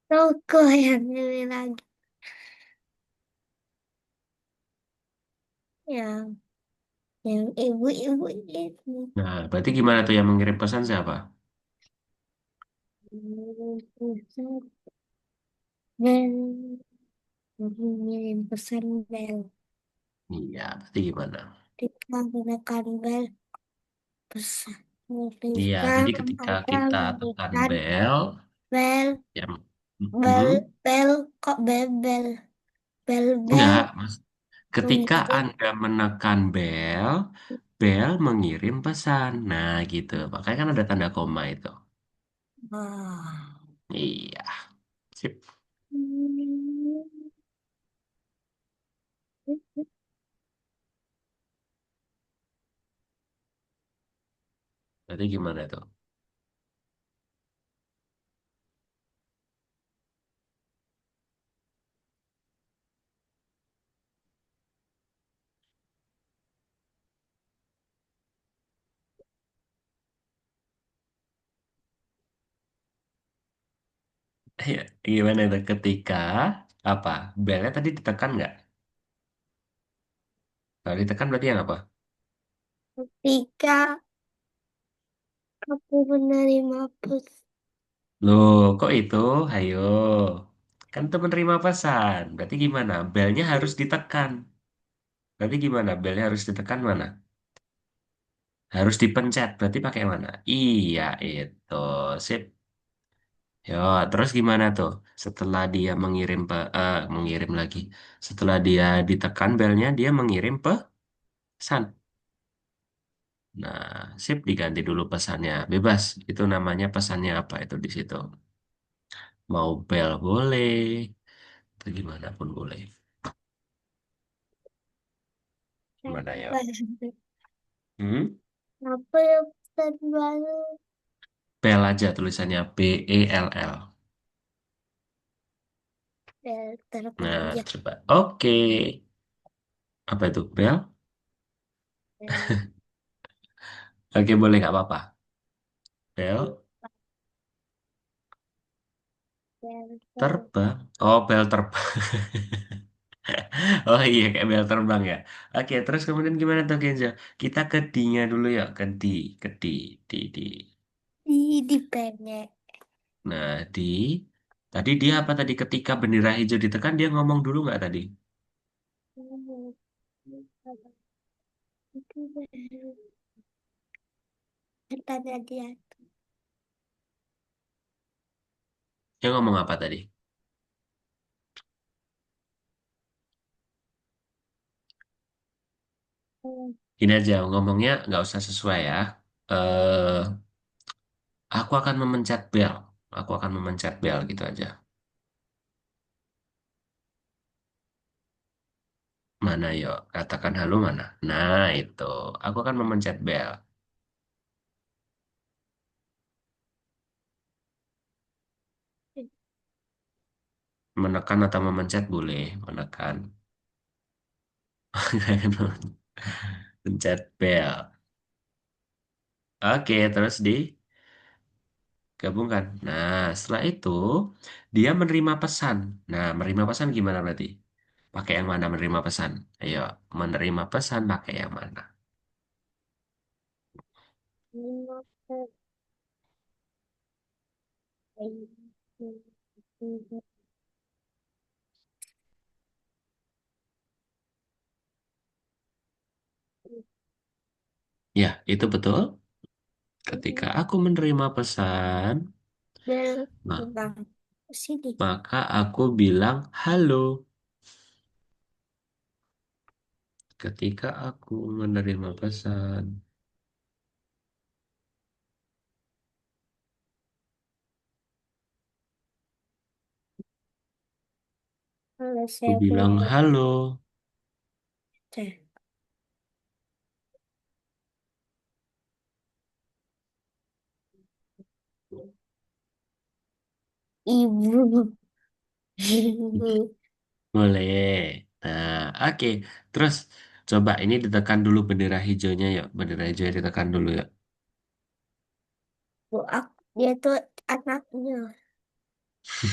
Toko yang ini lagi. Yang ibu-ibu itu. Nah, berarti gimana tuh yang mengirim pesan siapa? Bel. Ngirim pesan bel. Iya, berarti gimana? Ketika menekan bel. Pesan. Iya, Ketika jadi ketika mereka kita tekan menekan bel, bel. ya, Bel. mm, Bel. Kok bel bel. Bel bel. enggak, Mas. Ketika Mengirim. Anda menekan bel, bel mengirim pesan. Nah, gitu. Makanya kan ada tanda koma itu. Ah. Iya, sip. Berarti gimana tuh? Iya, gimana itu? Ketika apa? Belnya tadi ditekan nggak? Kalau ditekan berarti yang apa? Ketika aku menerima pesan. Loh, kok itu? Ayo. Kan itu menerima pesan. Berarti gimana? Belnya harus ditekan. Berarti gimana? Belnya harus ditekan mana? Harus dipencet. Berarti pakai mana? Iya, itu. Sip. Yo, terus gimana tuh? Setelah dia mengirim lagi. Setelah dia ditekan belnya, dia mengirim pesan. Nah, sip diganti dulu pesannya. Bebas. Itu namanya pesannya apa itu di situ? Mau bel boleh, atau gimana pun boleh. Gimana ya? Hmm? Apa yang pesan baru? Bel aja tulisannya BELL. Bel Nah, terpanjang. coba. Oke. Apa itu? Bel? Bel, Oke, boleh nggak apa-apa. Bel bel, bel. terbang. Oh, bel terbang. Oh iya, kayak bel terbang ya. Oke, terus kemudian gimana tuh Kenzo? Kita ke D-nya dulu ya, ke D, ke D, D. Di pendek. Nah, D. Tadi dia apa tadi ketika bendera hijau ditekan dia ngomong dulu nggak tadi? Katanya dia. Dia ngomong apa tadi? Gini aja, ngomongnya nggak usah sesuai ya. Eh, aku akan memencet bel. Aku akan memencet bel gitu aja. Mana yuk? Katakan halo mana? Nah, itu. Aku akan memencet bel. Menekan atau memencet boleh. Menekan. Pencet bel. Oke, terus digabungkan. Nah, setelah itu dia menerima pesan. Nah, menerima pesan gimana berarti? Pakai yang mana menerima pesan? Ayo, menerima pesan pakai yang mana? Ya, itu betul. Ketika aku menerima pesan, Bel, nah, bang, sini. maka aku bilang halo. Ketika aku menerima pesan. Kalau Aku saya bilang menerima, halo. ibu, ibu. Boleh. Nah, oke. Terus coba ini ditekan dulu bendera hijaunya ya. Bendera hijau ditekan dulu ya. Bu, aku, dia tuh anaknya.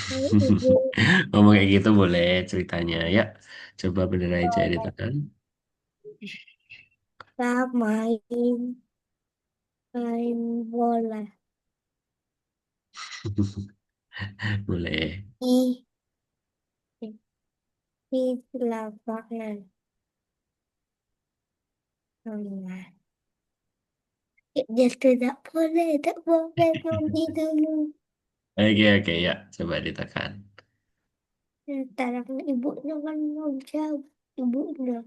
Saya ibu. Ngomong kayak gitu boleh ceritanya. Ya, coba bendera hijau ditekan. Kita main bola Boleh. di di lapangan. Nah, dia tidak boleh mandi dulu. Oke, oke, ya. Coba ditekan. Sekarang ibunya kan mau jawab. Ibunya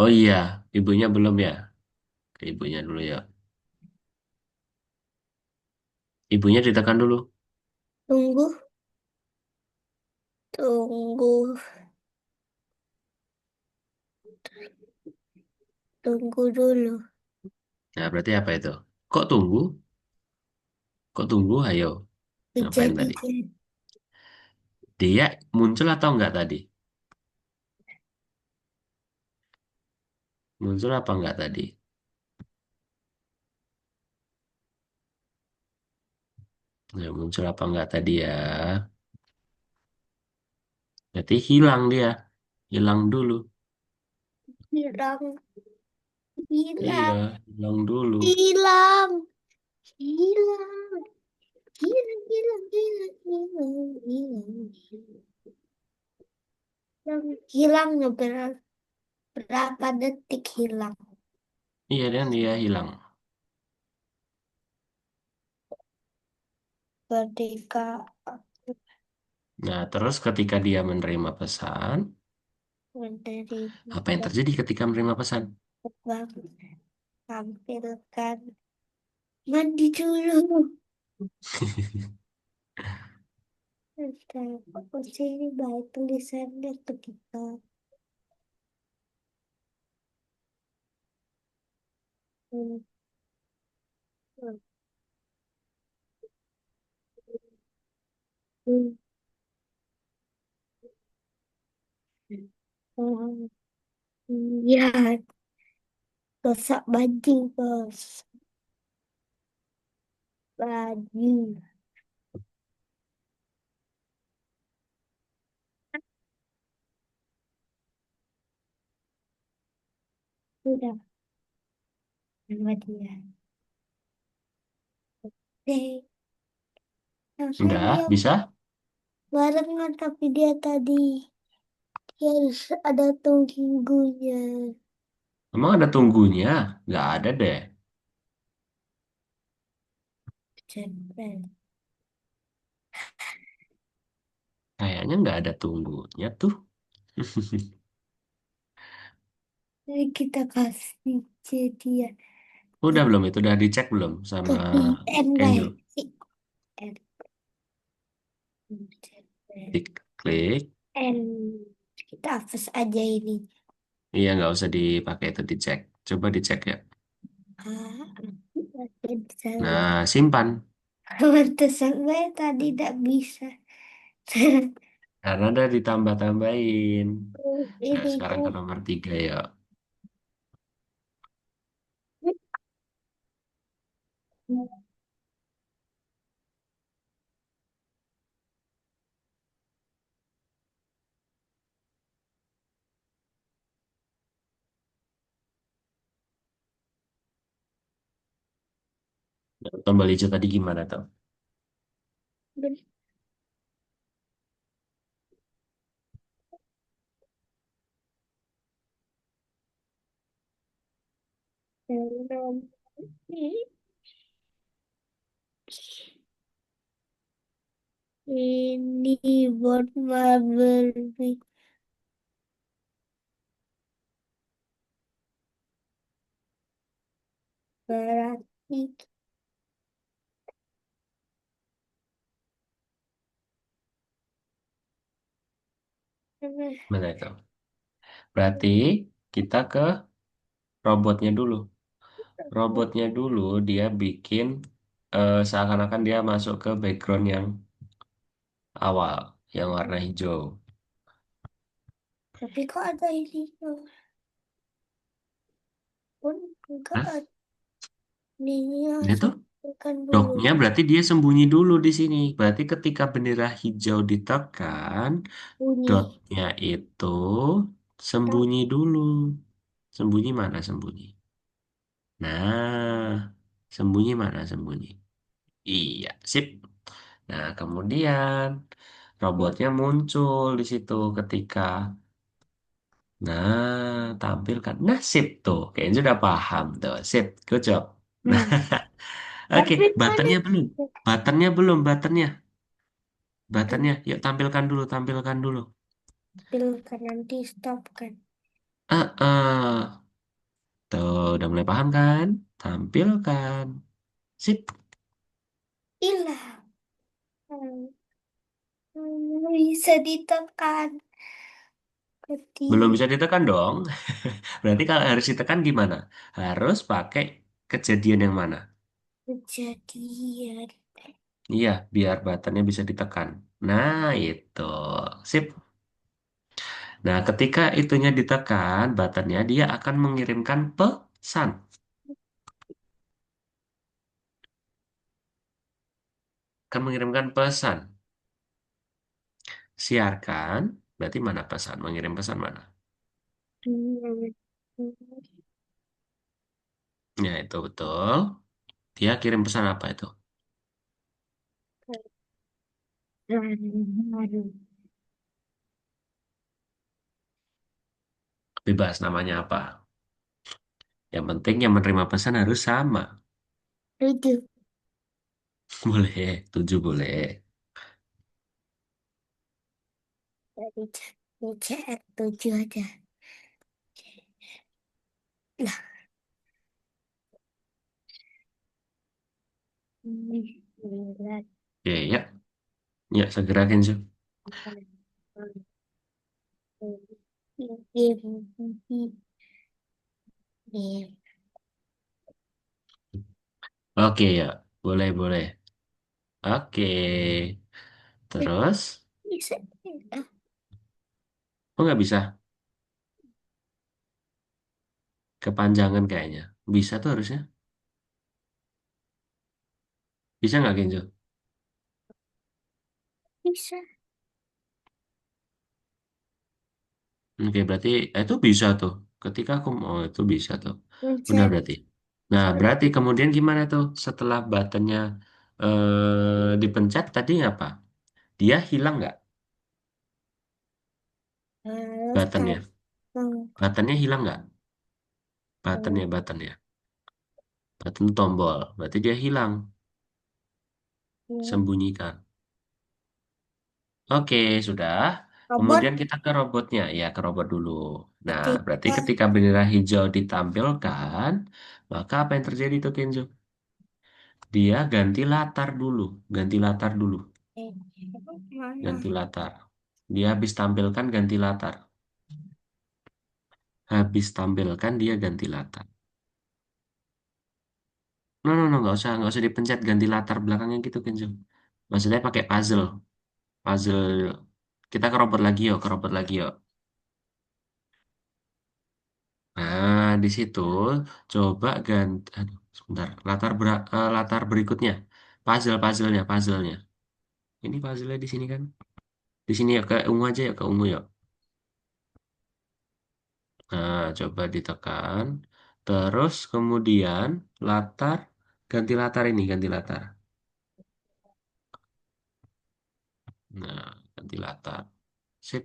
Oh iya, ibunya belum ya? Ke ibunya dulu ya. Ibunya ditekan dulu. tunggu, tunggu, tunggu dulu. Nah, berarti apa itu? Kok tunggu? Kok tunggu? Ayo. Ngapain tadi? Jadi Dia muncul atau enggak tadi? Muncul apa enggak tadi? Ya, muncul apa enggak tadi ya? Berarti hilang dia. Hilang dulu. hilang, Iya, hilang, hilang dulu. hilang, hilang, hilang, hilang, hilang, hilang, hilang, hilang, hilangnya berapa detik hilang? Iya, dan dia hilang. Ketika Nah, terus ketika dia menerima pesan, dari apa yang terjadi ketika menerima pesan? terbang tampilkan mandi dulu. Aku sini baik tulisannya tuh kita. Hmm, hmm, hmm, hmm. Ya, gosok baju, bos. Baju. Udah, sama dia. Deh, harusnya Udah, dia bisa? barengan tapi dia tadi. Dia harus ada tunggunya. Emang ada tunggunya? Nggak ada deh. Cepet. Kayaknya nggak ada tunggunya tuh. Jadi kita kasih jadi ya. Udah belum? Itu udah dicek belum sama Copy and Angel? right. And, Diklik. and kita hapus aja ini. Iya, nggak usah dipakai itu dicek. Coba dicek ya. Salah. Nah, simpan. Pantesan saya tadi tidak bisa. Karena udah ditambah-tambahin. Nah, Ini sekarang ke tuh. nomor 3 ya. Tombol hijau tadi gimana tuh? Ini buat marble berarti Mana itu? Berarti kita ke robotnya dulu. Robotnya dulu dia bikin seakan-akan dia masuk ke background yang awal, yang warna hijau. tapi kok ada ini pun enggak Hah? ada ini Dia harus tuh tekan dulu. dognya berarti dia sembunyi dulu di sini. Berarti ketika bendera hijau ditekan, Bunyi. dotnya itu sembunyi dulu. Sembunyi mana sembunyi? Nah, sembunyi mana sembunyi? Iya, sip. Nah, kemudian robotnya muncul di situ ketika, nah, tampilkan. Nah, sip tuh. Kayaknya sudah paham tuh. Sip, good job. Nah, Hmm. oke, Tapi mana buttonnya belum. Buttonnya belum, buttonnya. Buttonnya, yuk tampilkan dulu, tampilkan dulu. tampilkan nanti stop kan. Tuh, udah mulai paham kan? Tampilkan. Sip. Hilang. Bisa ditekan. Belum Ketik bisa ditekan dong. Berarti kalau harus ditekan gimana? Harus pakai kejadian yang mana? kejadian. Iya, biar buttonnya bisa ditekan. Nah, itu. Sip. Nah, ketika itunya ditekan, buttonnya dia akan mengirimkan pesan. Akan mengirimkan pesan. Siarkan. Berarti mana pesan? Mengirim pesan mana? Hmm. Ya, itu betul. Dia kirim pesan apa itu? Bebas namanya apa? Yang penting yang menerima pesan harus sama. Tujuh. Boleh, 7 boleh. Dari CR tujuh aja. Lah, ini sembilan. Ya, ya. Ya, segera Kenzo. Oke, ya. Boleh, boleh. Oke. Terus? Bisa. Oh, nggak bisa. Kepanjangan kayaknya. Bisa tuh harusnya. Bisa nggak Kenzo? Bisa. Oke, berarti itu bisa tuh. Ketika aku mau itu bisa tuh. Benar Mencet. berarti. Nah, berarti kemudian gimana tuh setelah buttonnya dipencet tadi apa? Dia hilang nggak Harus buttonnya? tahu. Buttonnya hilang nggak? Buttonnya. Button tombol. Berarti dia hilang. Sembunyikan. Oke, sudah. Robot Kemudian kita ke robotnya. Ya, ke robot dulu. Nah, berarti ketika ketika bendera hijau ditampilkan, maka apa yang terjadi tuh Kenzo? Dia ganti latar dulu. Ganti latar dulu. mana Ganti latar. Dia habis tampilkan ganti latar. Habis tampilkan dia ganti latar. No, no, no, nggak usah dipencet ganti latar belakangnya gitu Kenzo. Maksudnya pakai puzzle. Puzzle. Kita ke robot lagi yuk, ke robot lagi yuk. Nah, di situ coba ganti, aduh, sebentar, latar berikutnya, puzzle-nya. Ini puzzle-nya di sini kan? Di sini ya ke ungu aja ya, ke ungu ya. Nah, coba ditekan. Terus kemudian latar, ganti latar ini, ganti latar. Nah, ganti latar. Sip,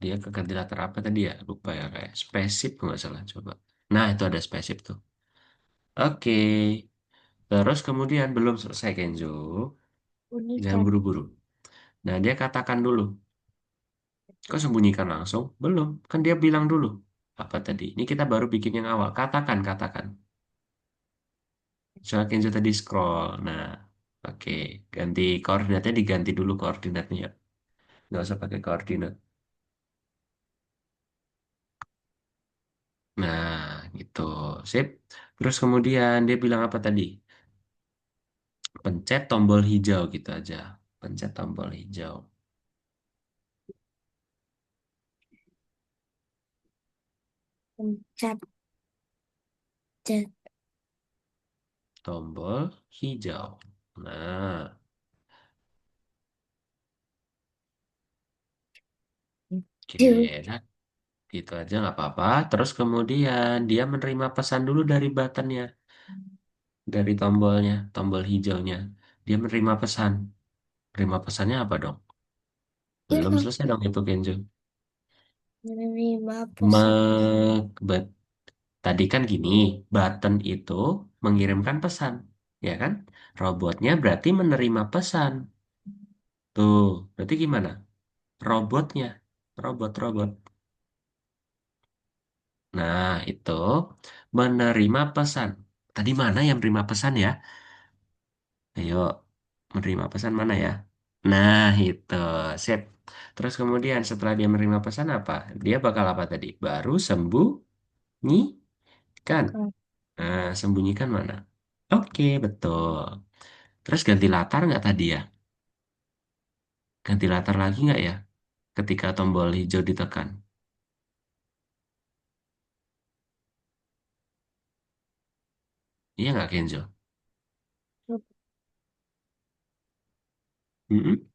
dia ke ganti latar apa tadi ya? Lupa ya, kayak spaceship nggak salah. Coba. Nah, itu ada spaceship tuh. Oke. Terus kemudian belum selesai Kenzo. Jangan Bunyikan. buru-buru. Nah, dia katakan dulu. Kok sembunyikan langsung? Belum. Kan dia bilang dulu. Apa tadi? Ini kita baru bikin yang awal. Katakan, katakan. Soal Kenzo tadi scroll. Nah, oke. Ganti koordinatnya diganti dulu koordinatnya. Nggak usah pakai koordinat. Nah, gitu. Sip. Terus kemudian dia bilang apa tadi? Pencet tombol hijau gitu aja. Pencet tombol hijau. Pencet. Cet. Tombol hijau. Nah, oke. Ju. Nah, gitu aja nggak apa-apa. Terus kemudian dia menerima pesan dulu dari buttonnya, dari tombolnya, tombol hijaunya. Dia menerima pesan. Menerima pesannya apa dong? Belum Ya, selesai dong itu Kenzo. menerima Me pesan. bet- Tadi kan gini, button itu mengirimkan pesan, ya kan? Robotnya berarti menerima pesan. Tuh, berarti gimana? Robotnya, robot-robot. Nah, itu menerima pesan. Tadi mana yang menerima pesan ya? Ayo, menerima pesan mana ya? Nah, itu. Sip. Terus kemudian setelah dia menerima pesan apa? Dia bakal apa tadi? Baru sembunyikan. Nah, sembunyikan mana? Oke, betul. Terus ganti latar nggak tadi ya? Ganti latar lagi nggak ya? Ketika tombol hijau ditekan. Iya nggak, Kenzo? Mm-mm.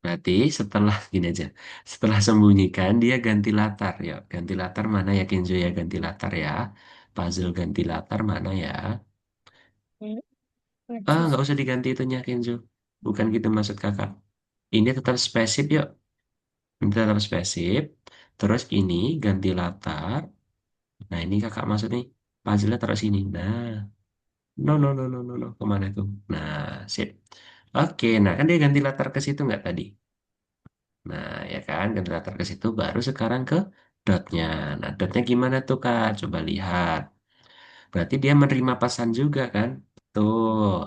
Berarti setelah gini aja, setelah sembunyikan dia ganti latar ya. Ganti latar mana ya Kenzo ya? Ganti latar ya. Puzzle ganti latar mana ya? Ah, nggak usah diganti itunya Kenzo. Bukan gitu maksud kakak. Ini tetap spesif yuk. Ini tetap spesif. Terus ini ganti latar. Nah ini kakak maksud nih. Puzzle-nya taruh sini. Nah, no no no no no no kemana itu? Nah, sip. Oke, nah kan dia ganti latar ke situ nggak tadi? Nah, ya kan, generator ke situ baru sekarang ke dotnya. Nah, dotnya gimana tuh, Kak? Coba lihat. Berarti dia menerima pesan juga kan? Betul.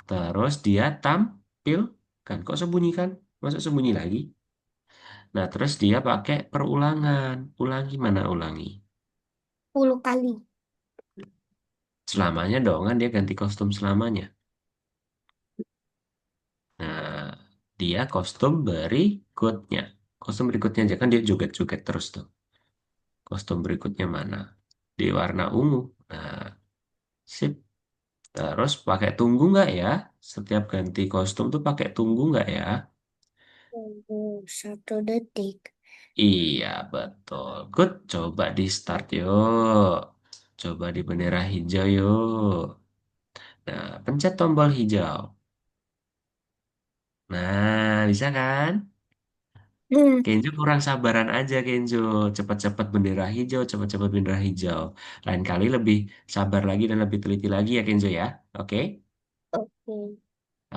Terus dia tampil kan? Kok sembunyi kan? Masuk sembunyi lagi? Nah, terus dia pakai perulangan. Ulangi mana ulangi? 10 kali. Selamanya dong kan dia ganti kostum selamanya. Nah, dia kostum berikutnya. Kostum berikutnya aja kan dia joget-joget terus tuh. Kostum berikutnya mana? Di warna ungu. Nah, sip. Terus pakai tunggu nggak ya? Setiap ganti kostum tuh pakai tunggu nggak ya? Tunggu 1 detik. Iya, betul. Good. Coba di start yuk. Coba di bendera hijau yuk. Nah, pencet tombol hijau. Nah, bisa kan? Hmm. Kenzo kurang sabaran aja Kenzo. Cepat-cepat bendera hijau, cepat-cepat bendera hijau. Lain kali lebih sabar lagi dan lebih teliti lagi ya Kenzo ya. Oke? Oke.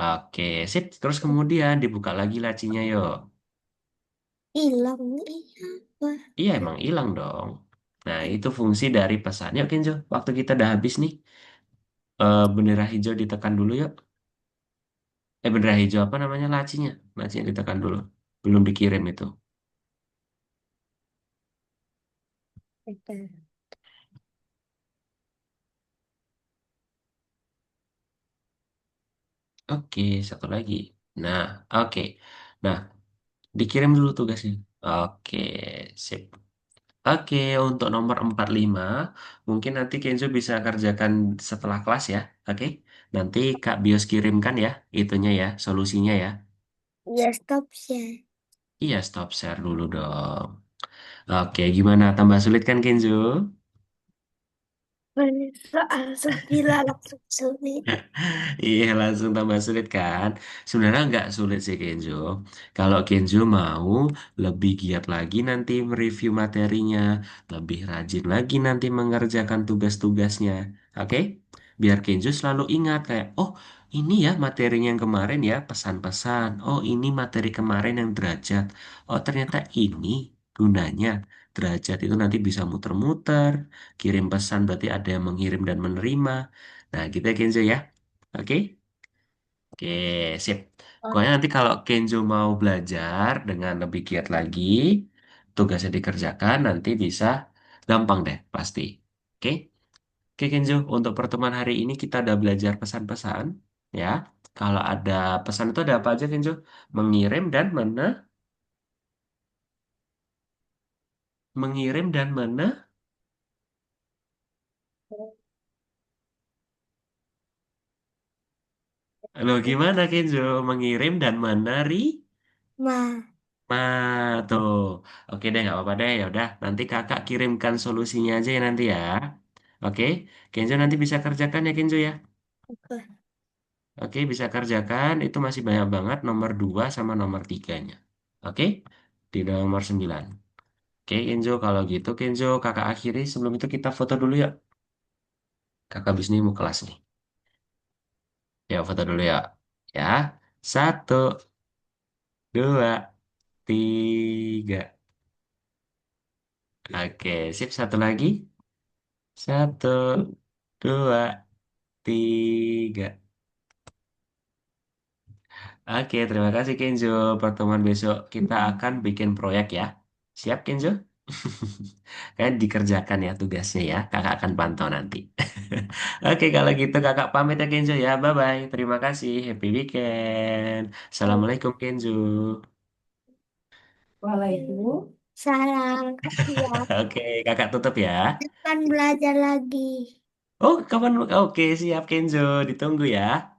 Oke, sip. Terus kemudian dibuka lagi lacinya yuk. Hilang nih apa? Iya emang hilang dong. Nah itu fungsi dari pesan. Yuk Kenzo, waktu kita udah habis nih. Bendera hijau ditekan dulu yuk. Bendera hijau apa namanya lacinya? Lacinya ditekan dulu. Belum dikirim itu. Bentar. Oke, satu lagi. Nah, oke. Nah, dikirim dulu tugasnya. Oke, sip. Oke, untuk nomor 45, mungkin nanti Kenzo bisa kerjakan setelah kelas ya. Oke, nanti Kak Bios kirimkan ya, itunya ya, solusinya ya. Ya stop ya. Iya, stop share dulu dong. Oke, gimana? Tambah sulit kan Kenzo? Soal Sukila langsung sulit. Iya, langsung tambah sulit kan? Sebenarnya nggak sulit sih Kenzo. Kalau Kenzo mau lebih giat lagi nanti mereview materinya, lebih rajin lagi nanti mengerjakan tugas-tugasnya. Oke? Biar Kenzo selalu ingat kayak, oh ini ya materinya yang kemarin ya, pesan-pesan. Oh ini materi kemarin yang derajat. Oh ternyata ini gunanya. Derajat itu nanti bisa muter-muter, kirim pesan berarti ada yang mengirim dan menerima. Nah, gitu ya Kenzo ya. Oke, oke, sip. Pokoknya nanti kalau Kenzo mau belajar dengan lebih giat lagi, tugasnya dikerjakan, nanti bisa gampang deh, pasti. Oke, oke Kenzo, untuk pertemuan hari ini kita udah belajar pesan-pesan, ya. Kalau ada pesan itu ada apa aja Kenzo? Mengirim dan mengirim dan Loh, gimana Kenzo? Mengirim dan Ma, tuh. Oke deh, nggak apa-apa deh. Ya udah, nanti kakak kirimkan solusinya aja ya nanti ya. Oke, Kenzo nanti bisa kerjakan ya Kenzo ya. oke. Oke, bisa kerjakan. Itu masih banyak banget nomor 2 sama nomor tiganya. Oke, di nomor 9. Oke, Kenzo, kalau gitu Kenzo kakak akhiri. Sebelum itu kita foto dulu ya. Kakak abis ini mau kelas nih. Ya, foto dulu ya. Ya, satu, dua, tiga. Oke, sip. Satu lagi. Satu, dua, tiga. Oke, terima kasih Kenzo. Pertemuan besok kita akan bikin proyek ya. Siap Kenzo? Kan dikerjakan ya tugasnya ya. Kakak akan pantau nanti. Oke, kalau gitu kakak pamit ya Kenzo ya. Bye-bye. Terima kasih. Happy weekend. Assalamualaikum Kenzo. Salam, ya. Oke, kakak tutup ya. Depan belajar lagi. Oh, kapan? Oke, siap Kenzo. Ditunggu ya.